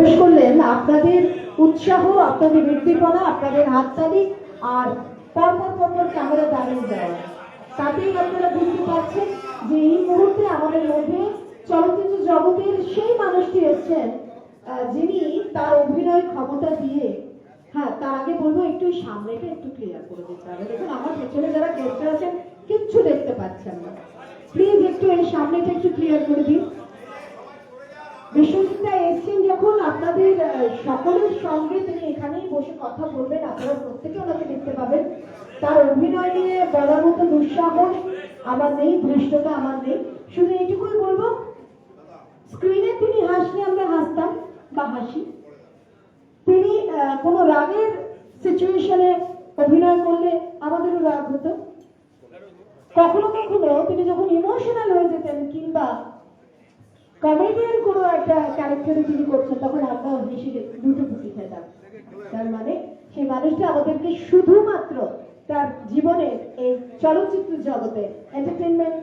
প্রবেশ করলেন, আপনাদের উৎসাহ, আপনাদের ব্যক্তিপনা, আপনাদের হাততালি আর পরপর ক্যামেরা দাঁড়িয়ে দেওয়া, তাতেই আপনারা বুঝতে পারছেন যে এই মুহূর্তে আমাদের মধ্যে চলচ্চিত্র জগতের সেই মানুষটি এসছেন যিনি তার অভিনয় ক্ষমতা দিয়ে, হ্যাঁ তার আগে বলবো একটু সামনেটা একটু ক্লিয়ার করে দিতে হবে। দেখুন আমার পেছনে যারা গেস্ট আছেন কিচ্ছু দেখতে পাচ্ছেন না, প্লিজ একটু এই সামনেটা একটু ক্লিয়ার করে দিন। বিশ্বজিৎদা এসছেন যখন আপনাদের সকলের সঙ্গে তিনি এখানেই বসে কথা বলবেন, আপনারা প্রত্যেকে ওনাকে দেখতে পাবেন। তার অভিনয় নিয়ে বলার মতো দুঃসাহস আমার নেই, ধৃষ্টতা আমার নেই, শুধু এইটুকুই বলবো স্ক্রিনে তিনি হাসলে আমরা হাসতাম বা হাসি, তিনি কোনো রাগের সিচুয়েশনে অভিনয় করলে আমাদেরও রাগ হতো, কখনো কখনো তিনি যখন ইমোশনাল হয়ে যেতেন কিংবা কমেডিয়ান কোনো একটা ক্যারেক্টারে তিনি করছেন তখন আমরা হেসে দুটো খুশি খেতাম। তার মানে সেই মানুষটা আমাদেরকে শুধুমাত্র তার জীবনের এই চলচ্চিত্র জগতে এন্টারটেনমেন্ট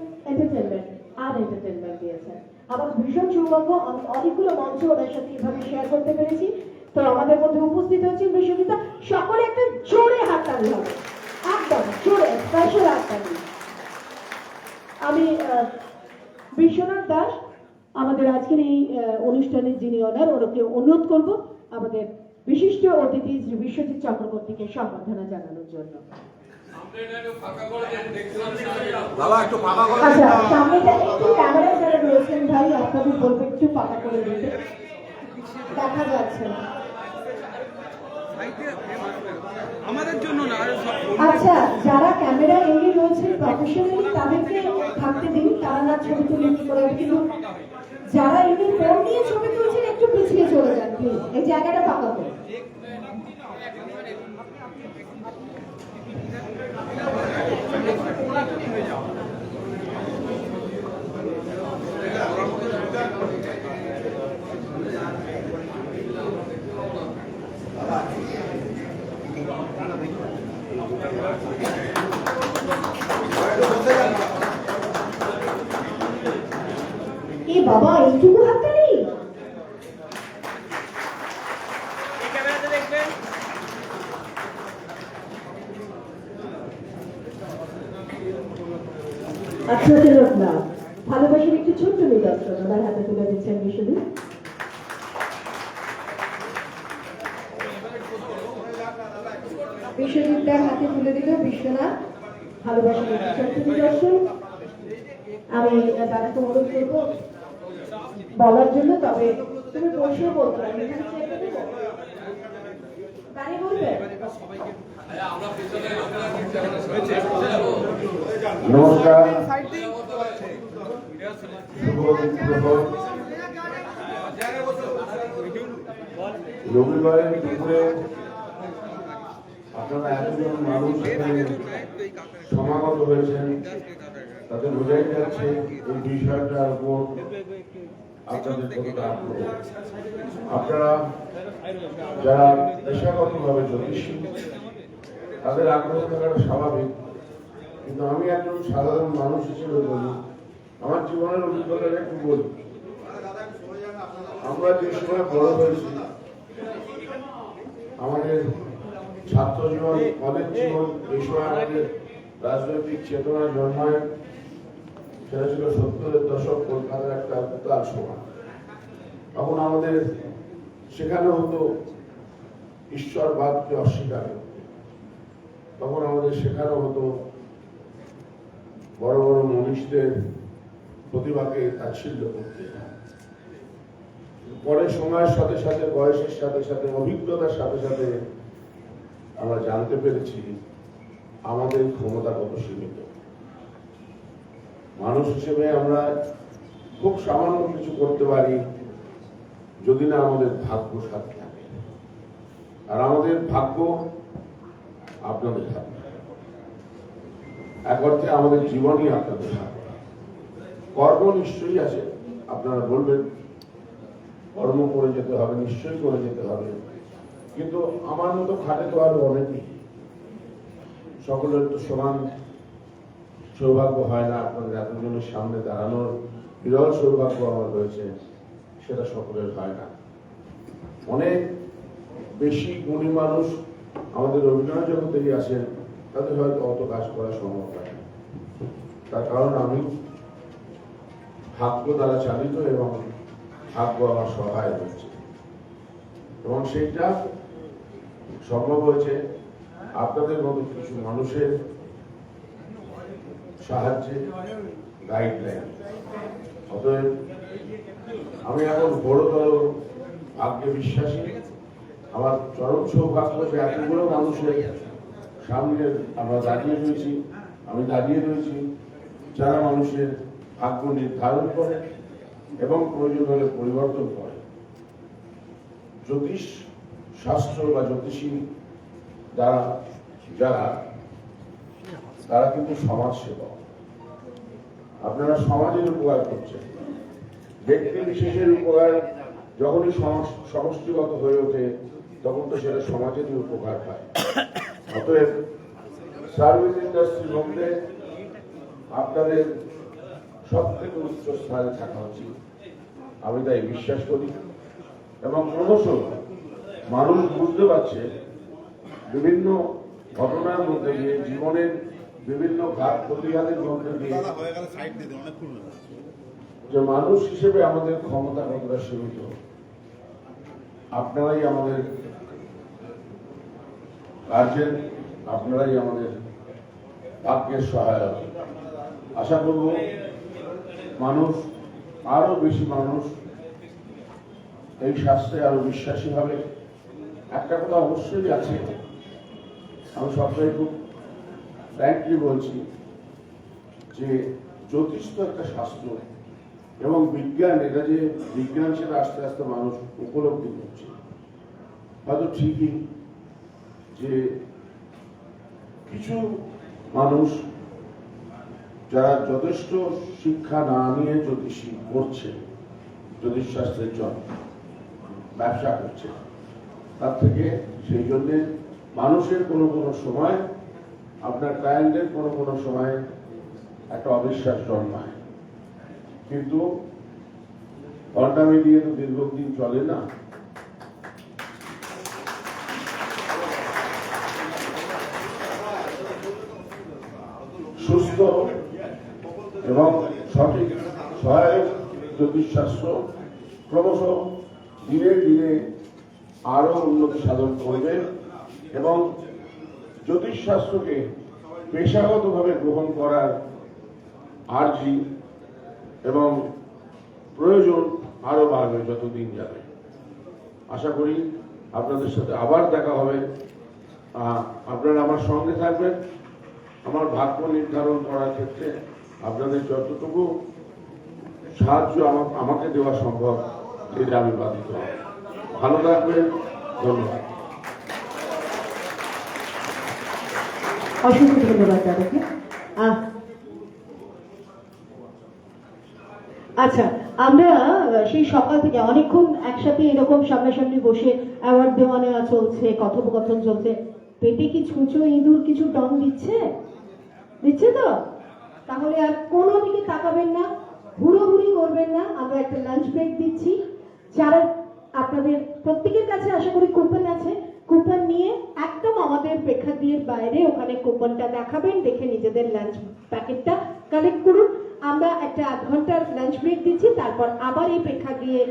দিয়েছেন। আমার ভীষণ সৌভাগ্য, আমি অনেকগুলো মঞ্চ ওনার সাথে এভাবে শেয়ার করতে পেরেছি। তো আমাদের মধ্যে উপস্থিত হচ্ছেন বিশ্বজিৎদা, সকলে একটা জোরে হাততালি হবে, একদম জোরে স্পেশাল হাততালি। আমি বিশ্বনাথ দাস আমাদের আজকের এই অনুষ্ঠানের যিনি অনার, ওনাকে অনুরোধ করব আমাদের বিশিষ্ট অতিথি শ্রী বিশ্বজিৎ চক্রবর্তীকে সম্বর্ধনা জানানোর জন্য। আচ্ছা, সামনেটা একটু ক্যামেরা যারা রয়েছেন ভাই আপনাদের বলবো একটু পাকা করে দিতে, দেখা যাচ্ছে না। আমাদের জন্য না, আচ্ছা যারা ক্যামেরা এগিয়ে রয়েছে প্রফেশনালি তাদেরকে থাকতে দিন, তারা না ছবি তুলে কি করে, কিন্তু যারা এমনি ফোন নিয়ে ছবি তুলছেন একটু পিছিয়ে চলে যান প্লিজ, এই জায়গাটা ফাঁকা করুন। এ বাবা এইটুকু হাততালি, ভালোবাসার একটু ছোট্ট নিদর্শন আমার হাতে তুলে দিচ্ছেন বিশ্বজিৎ। বিশ্বজিৎদার হাতে তুলে দিল বিশ্বনাথ ভালোবাসার একটু ছোট্ট নিদর্শন। আমি তাদেরকে অনুরোধ করবো বলার জন্য, তবে তুমি বসেও বলতে পারো, দাঁড়িয়ে বলবে। নমস্কার, রবিবারের দুপুরে আপনারা এতজন মানুষ এখানে সমাগত হয়েছেন, তাতে বোঝাই যাচ্ছে এই বিষয়টার উপর আপনাদের কতটা আগ্রহ। আপনারা যারা পেশাগতভাবে জ্যোতিষী তাদের আগ্রহ থাকাটা স্বাভাবিক, কিন্তু আমি একজন সাধারণ মানুষ হিসেবে বলি, আমার জীবনের অভিজ্ঞতাটা একটু বলি। আমরা যে সময় বড় হয়েছি, আমাদের ছাত্র জীবন, কলেজ জীবন, এই সময় আমাদের রাজনৈতিক চেতনা জন্মায়, সেটা ছিল 70-এর দশক, কলকাতার একটা উত্তাল সময়। তখন আমাদের সেখানে হতো ঈশ্বরবাদকে অস্বীকার, তখন আমাদের শেখানো হতো বড় বড় মনীষীদের প্রতিভাকে তাচ্ছিল্য করতে। পরে সময়ের সাথে সাথে, বয়সের সাথে সাথে, অভিজ্ঞতার সাথে সাথে আমরা জানতে পেরেছি আমাদের ক্ষমতা কত সীমিত। মানুষ হিসেবে আমরা খুব সামান্য কিছু করতে পারি যদি না আমাদের ভাগ্য সাথে থাকে, আর আমাদের ভাগ্য আপনাদের হাতে। এক অর্থে আমাদের জীবনই আপনাদের হাতে। কর্ম নিশ্চয়ই আছে, আপনারা বলবেন কর্ম করে যেতে হবে, নিশ্চয়ই করে যেতে হবে, কিন্তু আমার মতো খাটে তো আরো অনেকেই। সকলের তো সমান সৌভাগ্য হয় না, আপনাদের এতজনের সামনে দাঁড়ানোর বিরল সৌভাগ্য আমার রয়েছে, সেটা সকলের হয় না। অনেক বেশি গুণী মানুষ আমাদের অভিনয় জগতেই আসেন, তাদের হয়তো অত কাজ করা সম্ভব হয় না। তার কারণ আমি ভাগ্য দ্বারা চালিত এবং ভাগ্য আমার সহায় হয়েছে, এবং সেইটা সম্ভব হয়েছে আপনাদের মতো কিছু মানুষের সাহায্যে, গাইডলাইন। অতএব আমি এখন বড়তর ভাগ্যে বিশ্বাসী। আমার চরম সৌভাগ্য যে এতগুলো মানুষের সামনে আমরা দাঁড়িয়ে রয়েছি, আমি দাঁড়িয়ে রয়েছি, যারা মানুষের ভাগ্য নির্ধারণ করে এবং প্রয়োজন হলে পরিবর্তন করে। জ্যোতিষ শাস্ত্র বা জ্যোতিষী যারা তারা কিন্তু সমাজ সেবক। আপনারা সমাজের উপকার করছেন। ব্যক্তি বিশেষের উপকার যখনই সমষ্টিগত হয়ে ওঠে তখন তো সেটা সমাজেরই উপকার পায়। অতএব সার্ভিস ইন্ডাস্ট্রির মধ্যে আপনাদের সব থেকে উচ্চ স্থানে থাকা উচিত, আমি তাই বিশ্বাস করি। এবং ক্রমশ মানুষ বুঝতে পারছে বিভিন্ন ঘটনার মধ্যে দিয়ে, জীবনের বিভিন্ন ঘাত প্রতিঘাতের মধ্যে দিয়ে, যে মানুষ হিসেবে আমাদের ক্ষমতা কতটা সীমিত। আপনারাই আমাদের গার্জেন, আপনারাই আমাদের ভাগ্যের সহায়ক। আশা করব মানুষ, আরো বেশি মানুষ এই শাস্ত্রে আরো বিশ্বাসী হবে। একটা কথা অবশ্যই আছে, আমি সবসময় খুব ফ্র্যাঙ্কলি বলছি যে জ্যোতিষ তো একটা শাস্ত্র এবং বিজ্ঞান, এটা যে বিজ্ঞান সেটা আস্তে আস্তে মানুষ উপলব্ধি করছে। হয়তো ঠিকই যে কিছু মানুষ যারা যথেষ্ট শিক্ষা না নিয়ে জ্যোতিষী করছে, জ্যোতিষ শাস্ত্রের জন্য ব্যবসা করছে, তার থেকে সেই জন্যে মানুষের কোনো কোনো সময়, আপনার ক্লায়েন্টের কোনো কোনো সময় একটা অবিশ্বাস জন্মায়। কিন্তু ঘন্টা মিলিয়ে তো দীর্ঘদিন চলে না। সুস্থ এবং সঠিক সহায়ক জ্যোতিষশাস্ত্র ক্রমশ ধীরে ধীরে আরো উন্নতি সাধন করবে এবং জ্যোতিষশাস্ত্রকে পেশাগতভাবে গ্রহণ করার আর্জি এবং প্রয়োজন আরো বাড়বে যতদিন যাবে। আশা করি আপনাদের সাথে আবার দেখা হবে। আপনারা আমার সঙ্গে থাকবেন। আমার ভাগ্য নির্ধারণ করার ক্ষেত্রে আপনাদের যতটুকু সাহায্য আমাকে দেওয়া সম্ভব এটা আমি বাধিত হব। ভালো থাকবেন, ধন্যবাদ। অসংখ্য ধন্যবাদ দাদাকে। আচ্ছা, আমরা সেই সকাল থেকে অনেকক্ষণ একসাথে এরকম সামনাসামনি বসে অ্যাওয়ার্ড দেওয়া নেওয়া চলছে, কথোপকথন চলছে। পেটে কি ছুঁচো ইঁদুর কিছু টন দিচ্ছে? দিচ্ছে তো? তাহলে আর কোনো দিকে তাকাবেন না, হুড়োহুড়ি করবেন না। আমরা একটা লাঞ্চ ব্রেক দিচ্ছি। যারা আপনাদের প্রত্যেকের কাছে আশা করি কুপন আছে, কুপন নিয়ে একদম আমাদের প্রেক্ষাগৃহের বাইরে ওখানে কুপনটা দেখাবেন, দেখে নিজেদের লাঞ্চ প্যাকেটটা কালেক্ট করুন। আমরা একটা আধ ঘন্টার লাঞ্চ ব্রেক দিচ্ছি, তারপর আবার এই প্রেক্ষাগৃহে